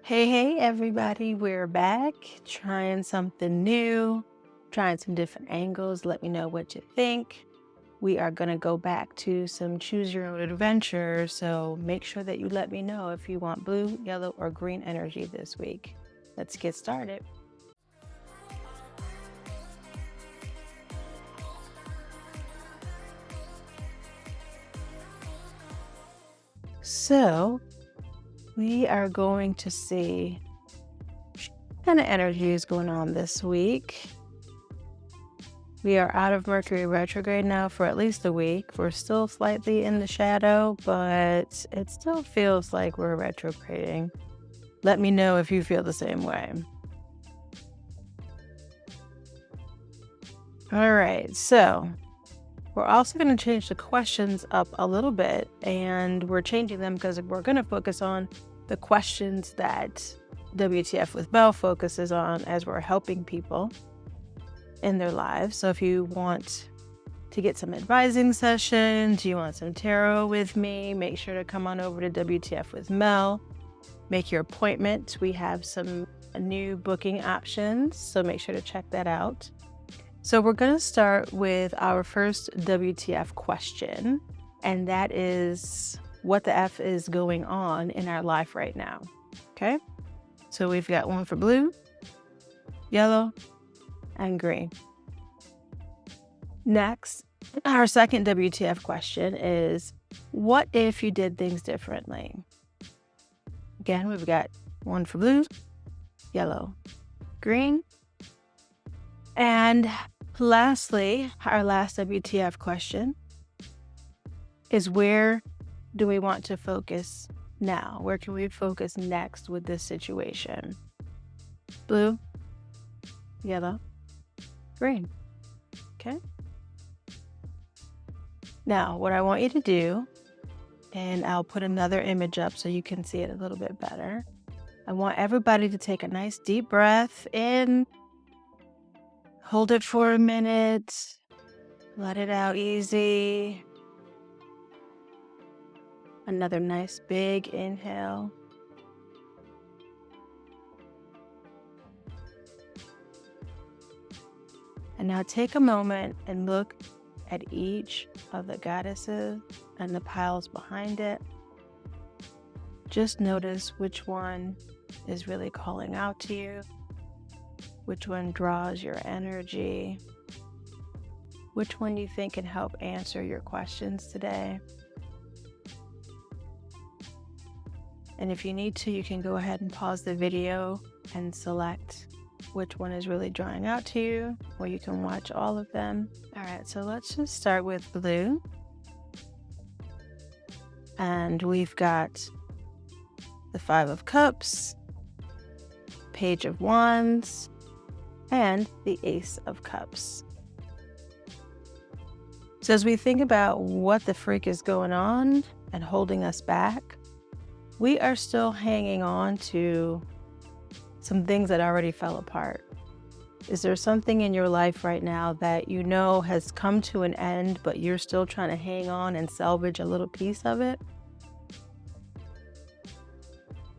Hey, everybody, we're back trying something new, trying some different angles. Let me know what you think. We are going to go back to some choose your own adventure. So make sure that you let me know if you want blue, yellow, or green energy this week. Let's get started. So we are going to see what kind of energy is going on this week. We are out of Mercury retrograde now for at least a week. We're still slightly in the shadow, but it still feels like we're retrograding. Let me know if you feel the same way. All right, so we're also going to change the questions up a little bit, and we're changing them because we're going to focus on the questions that WTF with Belle focuses on as we're helping people in their lives. So if you want to get some advising sessions, you want some tarot with me, make sure to come on over to WTF with Mel. Make your appointment. We have some new booking options, so make sure to check that out. So we're going to start with our first WTF question, and that is what the F is going on in our life right now. Okay? So we've got one for blue, yellow, and green. Next, our second WTF question is, what if you did things differently? Again, we've got one for blue, yellow, green. And lastly, our last WTF question is, where do we want to focus now? Where can we focus next with this situation? Blue, yellow, green. Okay. Now, what I want you to do, and I'll put another image up so you can see it a little bit better. I want everybody to take a nice deep breath in, hold it for a minute, let it out easy. Another nice big inhale. And now take a moment and look at each of the goddesses and the piles behind it. Just notice which one is really calling out to you, which one draws your energy, which one you think can help answer your questions today. And if you need to, you can go ahead and pause the video and select which one is really drawing out to you, or you can watch all of them. All right, so let's just start with blue. And we've got the Five of Cups, Page of Wands, and the Ace of Cups. So as we think about what the freak is going on and holding us back, we are still hanging on to some things that already fell apart. Is there something in your life right now that you know has come to an end, but you're still trying to hang on and salvage a little piece of it?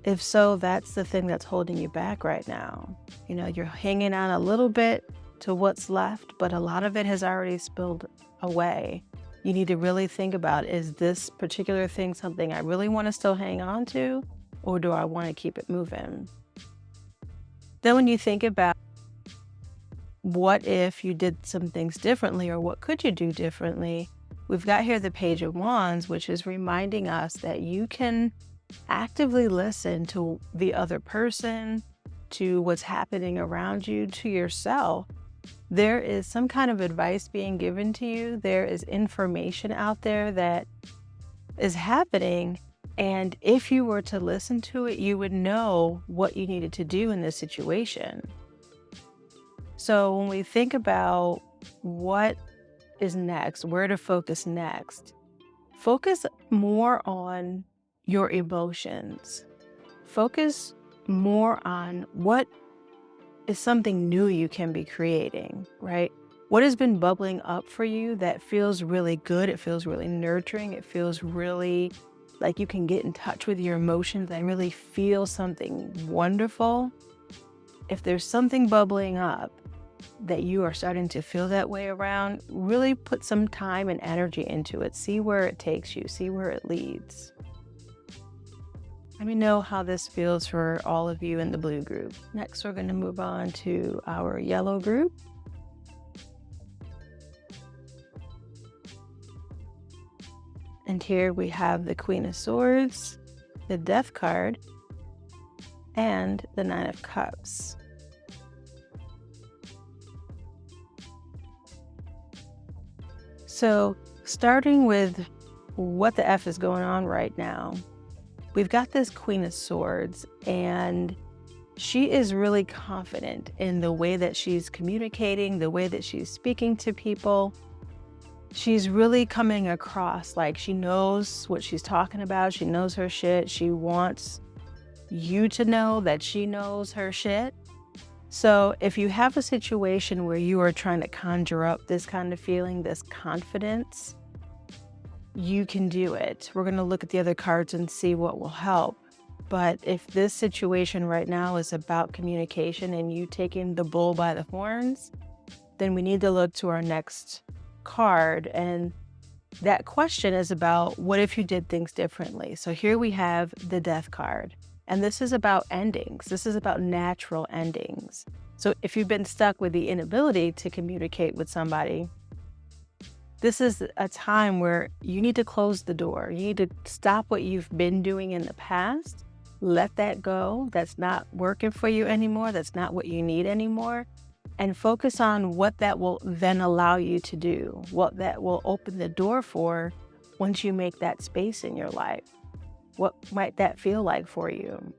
If so, that's the thing that's holding you back right now. You know, you're hanging on a little bit to what's left, but a lot of it has already spilled away. You need to really think about, is this particular thing something I really want to still hang on to, or do I want to keep it moving? Then when you think about what if you did some things differently, or what could you do differently, we've got here the Page of Wands, which is reminding us that you can actively listen to the other person, to what's happening around you, to yourself. There is some kind of advice being given to you. There is information out there that is happening. And if you were to listen to it, you would know what you needed to do in this situation. So when we think about what is next, where to focus next, focus more on your emotions. Focus more on what is something new you can be creating, right? What has been bubbling up for you that feels really good? It feels really nurturing. It feels really like you can get in touch with your emotions and really feel something wonderful, if there's something bubbling up that you are starting to feel that way around, really put some time and energy into it. See where it takes you, see where it leads. Let me know how this feels for all of you in the blue group. Next, we're going to move on to our yellow group. And here we have the Queen of Swords, the Death card, and the Nine of Cups. So starting with what the F is going on right now, we've got this Queen of Swords, and she is really confident in the way that she's communicating, the way that she's speaking to people. She's really coming across like she knows what she's talking about. She knows her shit. She wants you to know that she knows her shit. So if you have a situation where you are trying to conjure up this kind of feeling, this confidence, you can do it. We're going to look at the other cards and see what will help. But if this situation right now is about communication and you taking the bull by the horns, then we need to look to our next card. And that question is about, what if you did things differently? So here we have the Death card. And this is about endings. This is about natural endings. So if you've been stuck with the inability to communicate with somebody, this is a time where you need to close the door. You need to stop what you've been doing in the past. Let that go. That's not working for you anymore. That's not what you need anymore. And focus on what that will then allow you to do, what that will open the door for once you make that space in your life. What might that feel like for you?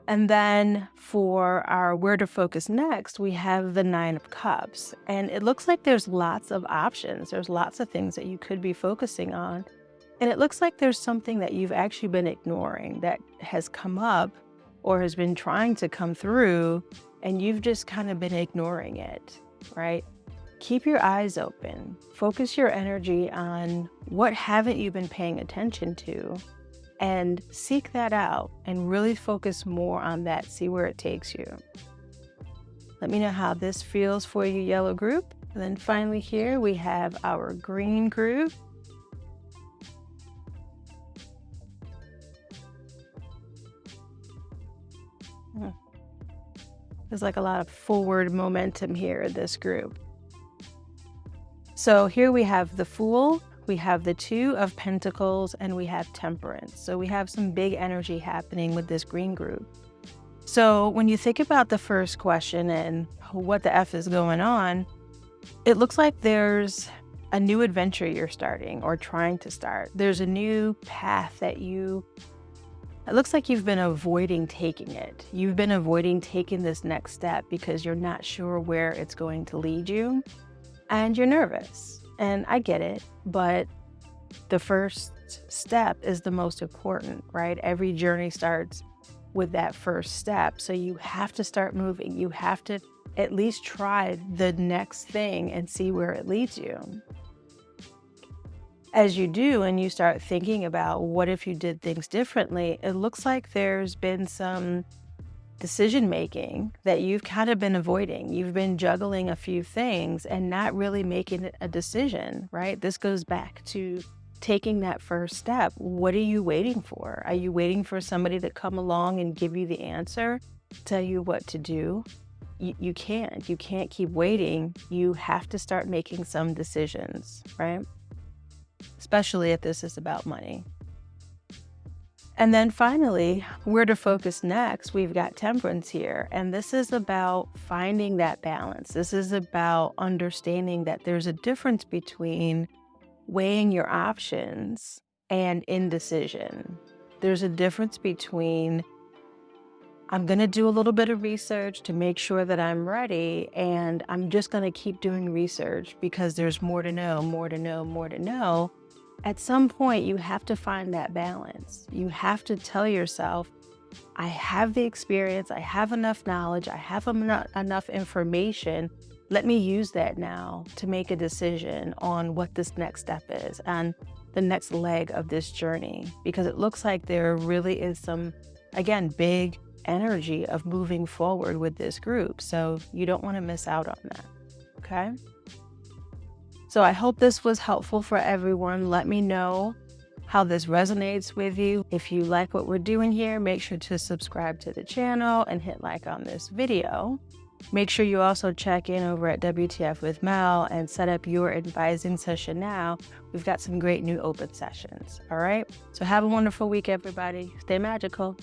And then for our where to focus next, we have the Nine of Cups. And it looks like there's lots of options. There's lots of things that you could be focusing on. And it looks like there's something that you've actually been ignoring that has come up or has been trying to come through, and you've just kind of been ignoring it, right? Keep your eyes open. Focus your energy on what haven't you been paying attention to, and seek that out and really focus more on that. See where it takes you. Let me know how this feels for you, yellow group. And then finally here we have our green group. There's like a lot of forward momentum here in this group. So here we have the Fool, we have the Two of Pentacles, and we have Temperance. So we have some big energy happening with this green group. So when you think about the first question and what the F is going on, it looks like there's a new adventure you're starting or trying to start. There's a new path that it looks like you've been avoiding taking it. You've been avoiding taking this next step because you're not sure where it's going to lead you. And you're nervous, and I get it, but the first step is the most important, right? Every journey starts with that first step. So you have to start moving. You have to at least try the next thing and see where it leads you. As you do, and you start thinking about what if you did things differently, it looks like there's been some decision making that you've kind of been avoiding. You've been juggling a few things and not really making a decision, right? This goes back to taking that first step. What are you waiting for? Are you waiting for somebody to come along and give you the answer, tell you what to do? You can't keep waiting. You have to start making some decisions, right? Especially if this is about money. And then finally, where to focus next, we've got Temperance here. And this is about finding that balance. This is about understanding that there's a difference between weighing your options and indecision. There's a difference between, I'm going to do a little bit of research to make sure that I'm ready, and I'm just going to keep doing research because there's more to know, more to know, more to know. At some point, you have to find that balance. You have to tell yourself, I have the experience, I have enough knowledge, I have enough information. Let me use that now to make a decision on what this next step is. And the next leg of this journey, because it looks like there really is some, again, big energy of moving forward with this group. So you don't want to miss out on that. Okay. So I hope this was helpful for everyone. Let me know how this resonates with you. If you like what we're doing here, make sure to subscribe to the channel and hit like on this video. Make sure you also check in over at WTF with Mel and set up your advising session now. We've got some great new open sessions. All right. So have a wonderful week, everybody. Stay magical.